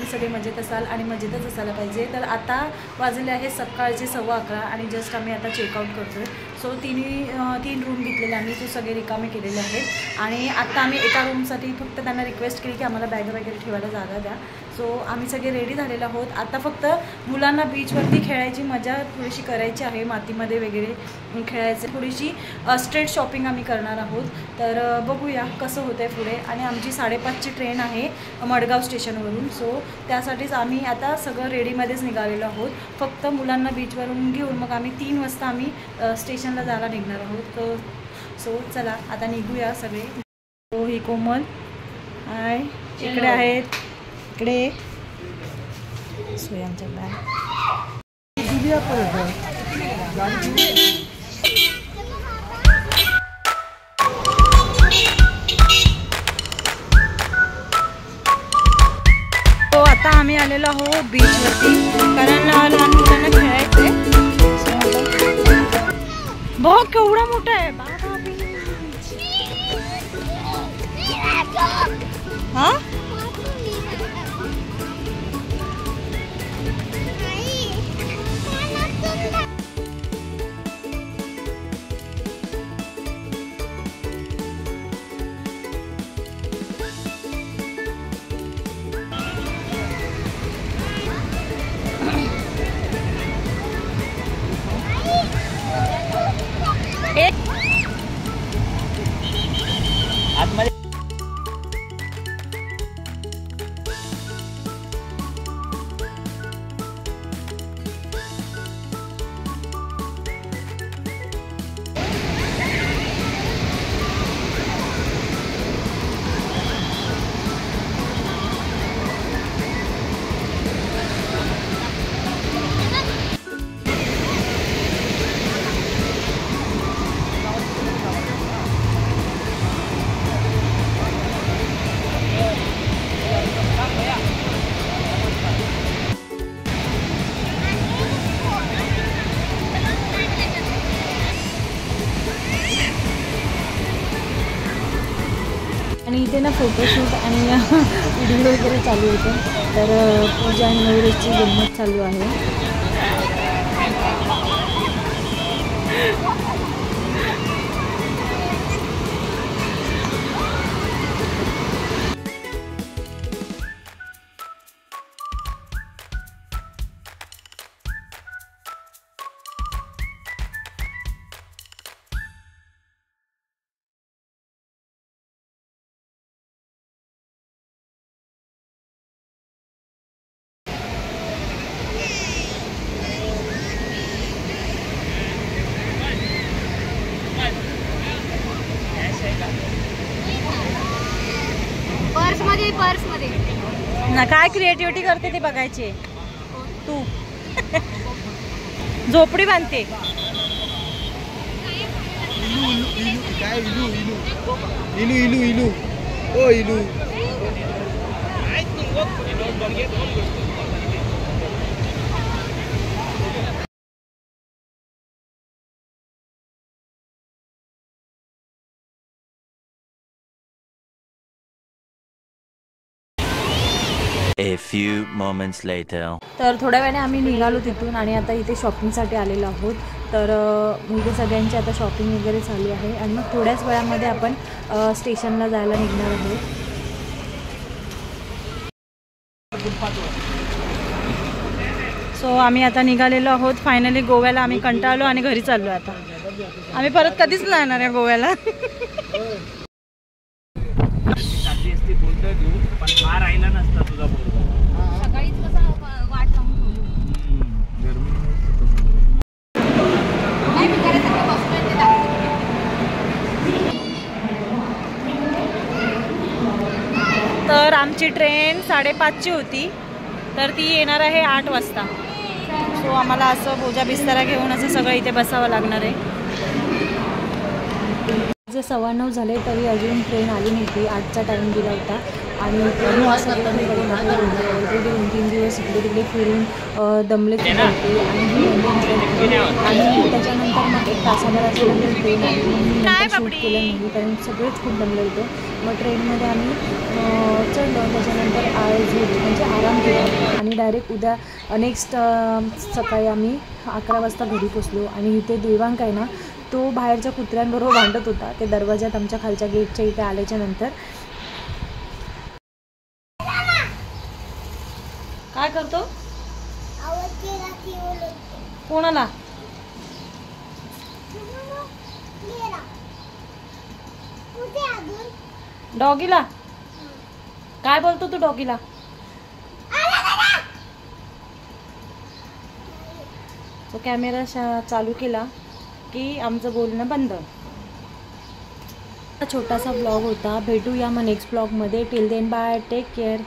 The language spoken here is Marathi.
तुम्ही सगळे मजेत असाल आणि मजेतच असायला पाहिजे। तर आता वाजले आहे सकाळचे 11:15 आणि जस्ट आम्ही आता चेकआउट करतोय। सो तीन रूम घेतलेले आम्ही, तो सगळे रिकामे केलेले आहेत आणि आता आम्ही एका रूमसाठी फक्त त्यांना रिक्वेस्ट केली की आम्हाला बॅग वगैरे ठेवायला जागा द्या। सो आम्ही सगळे रेडी झालेलो आहोत। आता फक्त मुलांना बीचवरती खेळायची मजा थोडीशी करायची आहे, मातीमध्ये वगैरे खेळायचं, थोडीशी स्ट्रीट शॉपिंग आम्ही करणार आहोत। तर बघूया कसं होतं आहे पुढे। आणि आमची 5:30ची ट्रेन आहे मडगाव स्टेशनवरून, सो त्यासाठीच आम्ही आता सगळं रेडीमध्येच निघालेलो आहोत। फक्त मुलांना बीचवरून घेऊन मग आम्ही 3 वाजता आम्ही स्टेशनला जायला निघणार आहोत। सो चला आता निघूया सगळे। हो ही कोमल हाय, इकडे आहेत, इकडे सोयांच्या बॅग। तो आता आम्ही आलेलो आहोत बीचवरती, कारण लहान मुलांना खेळायचंय। बघ केवढा मोठा आहे बाबा बीच। हा आणि इथे ना फोटोशूट आणि व्हिडिओ वगैरे चालू होते। तर पूजा आणि नवरीची गंमत चालू आहे। पर्स मध्ये ना काय क्रिएटिव्हिटी करते ते बघायचे। तू झोपडी बांधते काय इलू इलू इलू इलू ओ इलू। A few moments later. तर थोड्या वेळाने आम्ही निघालो तिथून आणि आता इथे शॉपिंगसाठी आलेलो आहोत। तर इथे सगळ्यांची आता शॉपिंग वगैरे चालू आहे आणि मग थोड्याच वेळामध्ये आपण स्टेशनला जायला निघणार आहोत। सो आम्ही आता निघालेलो आहोत फायनली गोव्याला। आम्ही कंटाळलो आणि घरी चाललो आता। आम्ही परत कधीच नाही येणार आहे गोव्याला। तर आमची ट्रेन 5:30ची होती, तर ती येणार आहे 8 वाजता। सो आम्हाला असं बोजा बिस्तारा घेऊन असं सगळं इथे बसावं लागणार आहे। जे 9:15 झाले तरी अजून ट्रेन आली नव्हती। 8चा टाईम दिला होता, आणि ऑलरेडी 2-3 दिवस इकडे तिकडे फिरून दमले होते आणि त्याच्यानंतर मग एक तासाभराच्या नंतर ट्रेन आली. नंतर शूट केलं नाही कारण सगळेच खूप दमले होते. मग ट्रेनमध्ये आम्ही चढलो. त्याच्यानंतर म्हणजे आराम केला आणि डायरेक्ट उद्या नेक्स्ट सकाळी आम्ही 11 वाजता घरी पोचलो. आणि इथे देवांक आहे ना, तो बाहेरच्या कुत्र्यांबरोबर भांडत होता ते दरवाज्यात आमच्या खालच्या गेटच्या इथे आल्याच्या नंतर. काय करतो? कोणाला? डॉगीला. काय बोलतो तू डॉगीला? तो कॅमेरा चालू केला की आमचं बोलणं बंद. छोटासा ब्लॉग होता. भेटूया मग नेक्स्ट ब्लॉगमध्ये. Till then bye, take care.